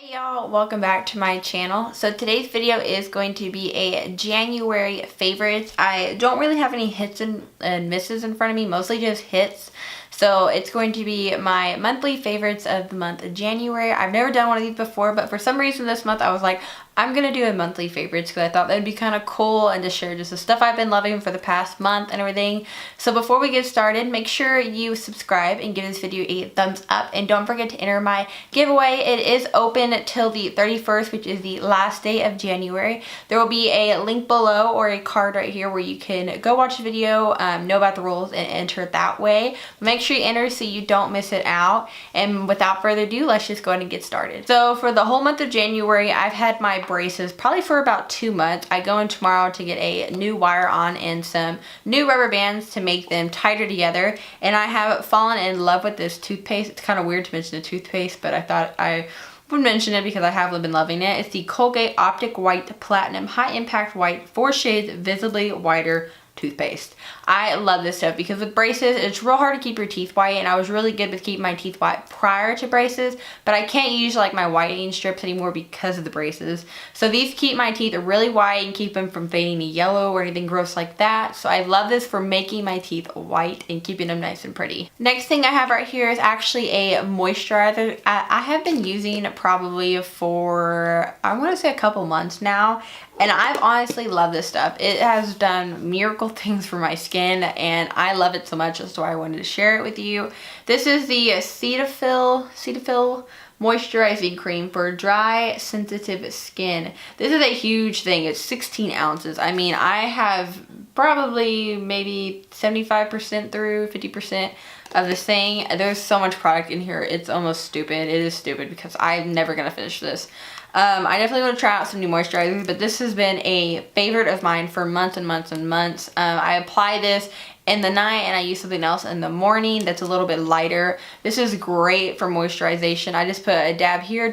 Hey y'all, welcome back to my channel. So today's video is going to be a January favorites. I don't really have any hits and misses in front of me, mostly just hits. So it's going to be my monthly favorites of the month of January. I've never done one of these before, but for some reason this month I was like, I'm gonna do a monthly favorites because I thought that'd be kind of cool and to share just the stuff I've been loving for the past month and everything. So before we get started, make sure you subscribe and give this video a thumbs up, and don't forget to enter my giveaway. It is open till the 31st, which is the last day of January. There will be a link below or a card right here where you can go watch the video, know about the rules, and enter it that way. Make sure you enter so you don't miss it out. And without further ado, let's just go ahead and get started. So for the whole month of January, I've had my braces probably for about 2 months. I go in tomorrow to get a new wire on and some new rubber bands to make them tighter together, and I have fallen in love with this toothpaste. It's kind of weird to mention a toothpaste, but I thought I would mention it because I have been loving it. It's the Colgate Optic White Platinum High Impact White 4 Shades Visibly Whiter toothpaste. I love this stuff because with braces, it's real hard to keep your teeth white, and I was really good with keeping my teeth white prior to braces, but I can't use like my whitening strips anymore because of the braces. So these keep my teeth really white and keep them from fading to yellow or anything gross like that. So I love this for making my teeth white and keeping them nice and pretty. Next thing I have right here is actually a moisturizer. I have been using probably for, I want to say, a couple months now, and I've honestly loved this stuff. It has done miracle things for my skin, and I love it so much. That's why I wanted to share it with you. This is the Cetaphil moisturizing cream for dry, sensitive skin. This is a huge thing. It's 16 ounces. I mean, I have probably maybe 75% through, 50% of this thing. There's so much product in here. It's almost stupid. It is stupid because I'm never gonna finish this. I definitely want to try out some new moisturizers, but this has been a favorite of mine for months and months and months. I apply this in the night and I use something else in the morning that's a little bit lighter. This is great for moisturization. I just put a dab here,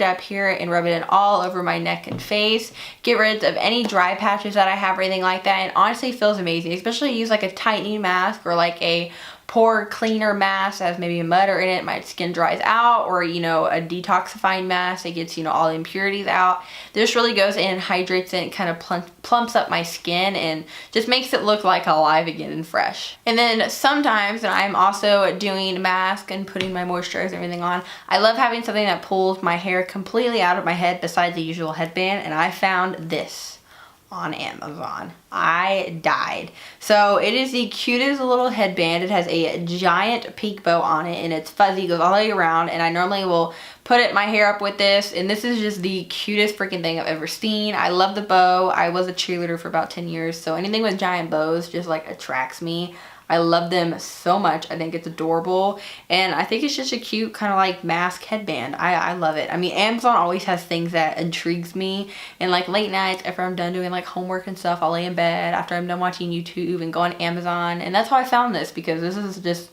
and rub it in all over my neck and face. Get rid of any dry patches that I have or anything like that, and honestly feels amazing. Especially use like a tightening mask or like a pore cleaner mask that has maybe a mud or in it, my skin dries out, or you know, a detoxifying mask that gets, you know, all the impurities out. This really goes in and hydrates it and kind of plumps up my skin and just makes it look like alive again and fresh. And then sometimes when I'm also doing mask and putting my moisturizer and everything on, I love having something that pulls my hair completely out of my head besides the usual headband, and I found this on Amazon. I died. So it is the cutest little headband. It has a giant peak bow on it and it's fuzzy, goes all the way around, and I normally will put my hair up with this, and this is just the cutest freaking thing I've ever seen. I love the bow. I was a cheerleader for about 10 years, so anything with giant bows just like attracts me. I love them so much. I think it's adorable, and I think it's just a cute kind of like mask headband. I love it. I mean, Amazon always has things that intrigues me, and like late nights after I'm done doing like homework and stuff, I'll lay in bed after I'm done watching YouTube and go on Amazon, and that's how I found this, because this is just,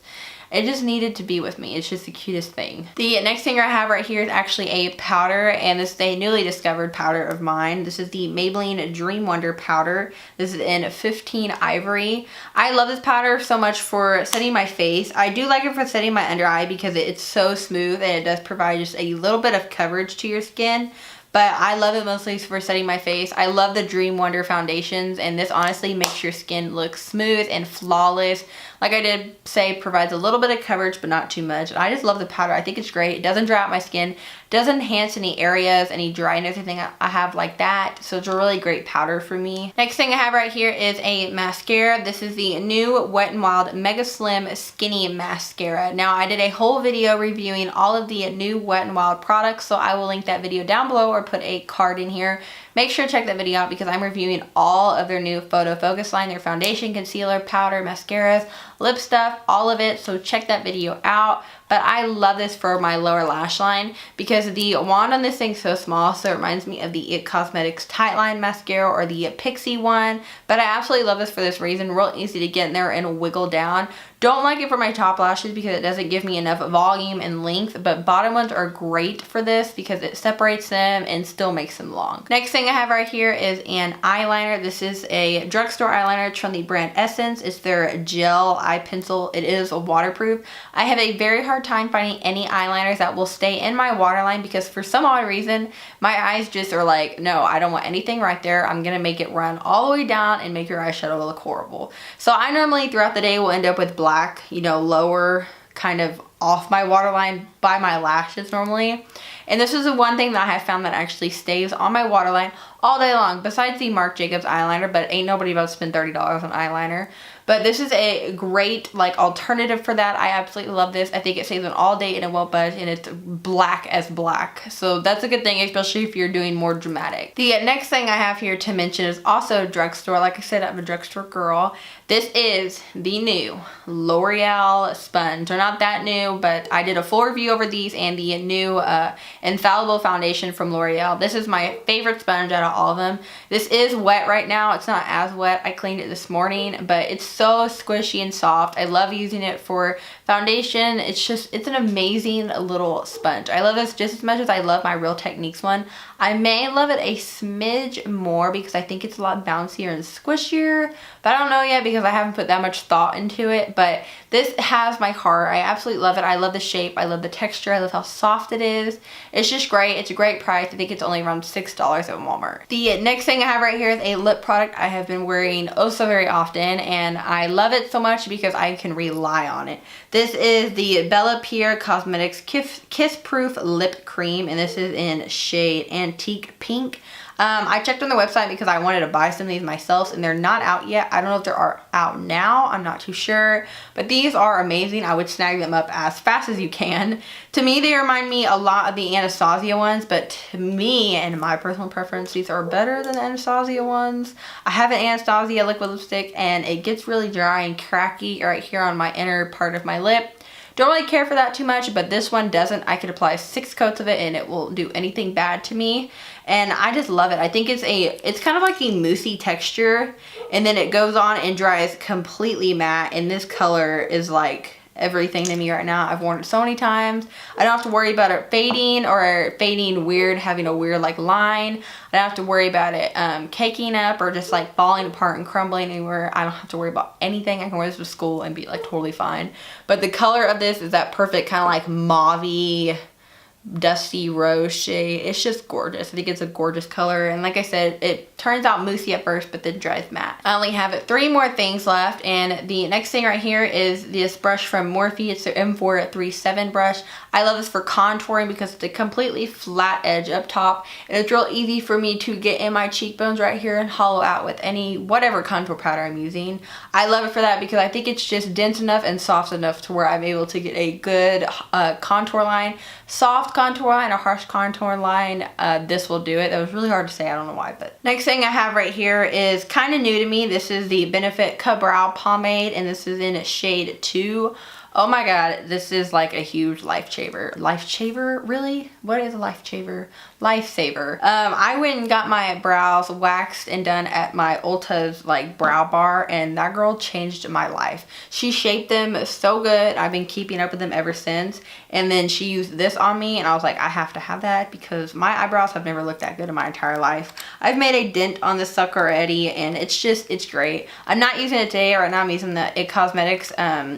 it just needed to be with me. It's just the cutest thing. The next thing I have right here is actually a powder, and this is a newly discovered powder of mine. This is the Maybelline Dream Wonder powder. This is in 15 Ivory. I love this powder so much for setting my face. I do like it for setting my under eye because it's so smooth and it does provide just a little bit of coverage to your skin. But I love it mostly for setting my face. I love the Dream Wonder foundations, and this honestly makes your skin look smooth and flawless. Like I did say, provides a little bit of coverage, but not too much. And I just love the powder. I think it's great. It doesn't dry out my skin, doesn't enhance any areas, any dryness, anything I have like that. So it's a really great powder for me. Next thing I have right here is a mascara. This is the new Wet n Wild Mega Slim Skinny Mascara. Now, I did a whole video reviewing all of the new Wet n Wild products, so I will link that video down below or put a card in here. Make sure to check that video out because I'm reviewing all of their new photo focus line, their foundation, concealer, powder, mascaras, lip stuff, all of it. So check that video out. But I love this for my lower lash line because the wand on this thing's so small, so it reminds me of the IT Cosmetics Tightline Mascara or the Pixie one. But I absolutely love this for this reason. Real easy to get in there and wiggle down. Don't like it for my top lashes because it doesn't give me enough volume and length, but bottom ones are great for this because it separates them and still makes them long. Next thing I have right here is an eyeliner. This is a drugstore eyeliner. It's from the brand Essence. It's their gel eye pencil. It is waterproof. I have a very hard time finding any eyeliners that will stay in my waterline because for some odd reason, my eyes just are like, no, I don't want anything right there. I'm gonna make it run all the way down and make your eyeshadow look horrible. So I normally throughout the day will end up with black, you know, lower kind of off my waterline by my lashes normally. And this is the one thing that I have found that actually stays on my waterline all day long, besides the Marc Jacobs eyeliner, but ain't nobody about to spend $30 on eyeliner. But this is a great like alternative for that. I absolutely love this. I think it stays on all day and it won't budge, and it's black as black. So that's a good thing, especially if you're doing more dramatic. The next thing I have here to mention is also drugstore. Like I said, I'm a drugstore girl. This is the new L'Oreal sponge. They're not that new, but I did a full review over these and the new Infallible foundation from L'Oreal. This is my favorite sponge out of all of them. This is wet right now. It's not as wet. I cleaned it this morning, but it's so squishy and soft. I love using it for foundation. It's an amazing little sponge. I love this just as much as I love my Real Techniques one. I may love it a smidge more because I think it's a lot bouncier and squishier, but I don't know yet because I haven't put that much thought into it. But this has my heart. I absolutely love it. I love the shape. I love the texture. I love how soft it is. It's just great. It's a great price. I think it's only around $6 at Walmart. The next thing I have right here is a lip product I have been wearing oh so very often, and I love it so much because I can rely on it. This is the Bella Pierre Cosmetics Kiss Proof Lip Cream, and this is in shade Antique Pink. I checked on the website because I wanted to buy some of these myself, and they're not out yet. I don't know if they're out now. I'm not too sure, but these are amazing. I would snag them up as fast as you can. To me, they remind me a lot of the Anastasia ones, but to me and my personal preference, these are better than the Anastasia ones. I have an Anastasia liquid lipstick, and it gets really dry and cracky right here on my inner part of my lip. Don't really care for that too much, but this one doesn't. I could apply 6 coats of it and it won't do anything bad to me. And I just love it. I think it's kind of like a moussey texture, and then it goes on and dries completely matte, and this color is like everything to me right now. I've worn it so many times. I don't have to worry about it fading or fading weird, having a weird like line. I don't have to worry about it caking up or just like falling apart and crumbling anywhere. I don't have to worry about anything. I can wear this to school and be like totally fine. But the color of this is that perfect kind of like mauve-y, dusty rose shade. It's just gorgeous. I think it's a gorgeous color, and like I said, it turns out moussey at first but then dries matte. I only have 3 more things left, and the next thing right here is this brush from Morphe. It's their M437 brush. I love this for contouring because it's a completely flat edge up top, and it's real easy for me to get in my cheekbones right here and hollow out with whatever contour powder I'm using. I love it for that because I think it's just dense enough and soft enough to where I'm able to get a good contour line. Soft contour line, a harsh contour line, this will do it. That was really hard to say, I don't know why. But next thing I have right here is kind of new to me. This is the Benefit Brow Pomade, and this is in shade 2. Oh my god, this is like a huge lifesaver. Lifesaver? Really? What is a lifesaver? Lifesaver. I went and got my brows waxed and done at my Ulta's like brow bar, and that girl changed my life. She shaped them so good. I've been keeping up with them ever since. And then she used this on me, and I was like, I have to have that because my eyebrows have never looked that good in my entire life. I've made a dent on this sucker already, and it's great. I'm not using it today. Right now I'm using the It Cosmetics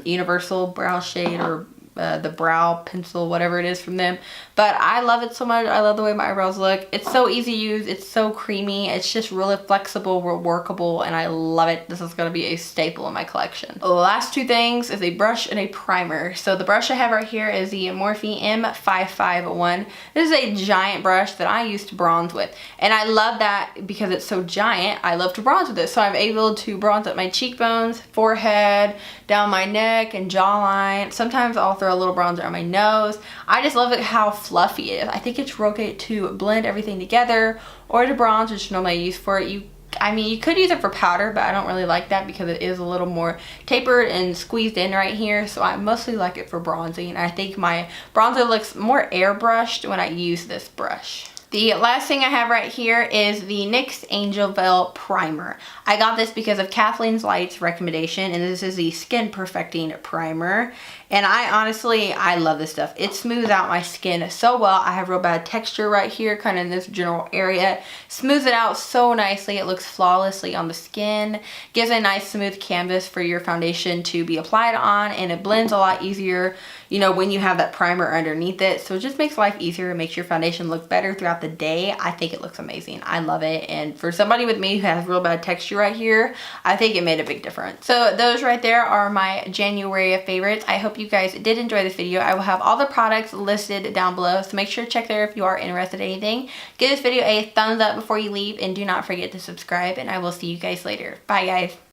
Universal Brow Shade, or the brow pencil, whatever it is from them. But I love it so much. I love the way my eyebrows look. It's so easy to use. It's so creamy. It's just really flexible, real workable, and I love it. This is going to be a staple in my collection. The last 2 things is a brush and a primer. So the brush I have right here is the Morphe M551. This is a giant brush that I use to bronze with, and I love that because it's so giant. I love to bronze with it, so I'm able to bronze up my cheekbones, forehead, down my neck and jawline. Sometimes I'll throw a little bronzer on my nose. I just love it how fluffy it is. I think it's real great to blend everything together or to bronze, which normally I use for it. I mean, you could use it for powder, but I don't really like that because it is a little more tapered and squeezed in right here. So I mostly like it for bronzing. I think my bronzer looks more airbrushed when I use this brush. The last thing I have right here is the NYX Angel Veil Primer. I got this because of Kathleen's Light's recommendation, and this is the Skin Perfecting Primer. And I love this stuff. It smooths out my skin so well. I have real bad texture right here, kind of in this general area. Smooths it out so nicely. It looks flawlessly on the skin. Gives a nice smooth canvas for your foundation to be applied on, and it blends a lot easier, you know, when you have that primer underneath it. So it just makes life easier. It makes your foundation look better throughout the day. I think it looks amazing. I love it. And for somebody with me who has real bad texture right here, I think it made a big difference. So those right there are my January favorites. I hope you guys did enjoy this video. I will have all the products listed down below, so make sure to check there if you are interested in anything. Give this video a thumbs up before you leave, and do not forget to subscribe, and I will see you guys later. Bye guys.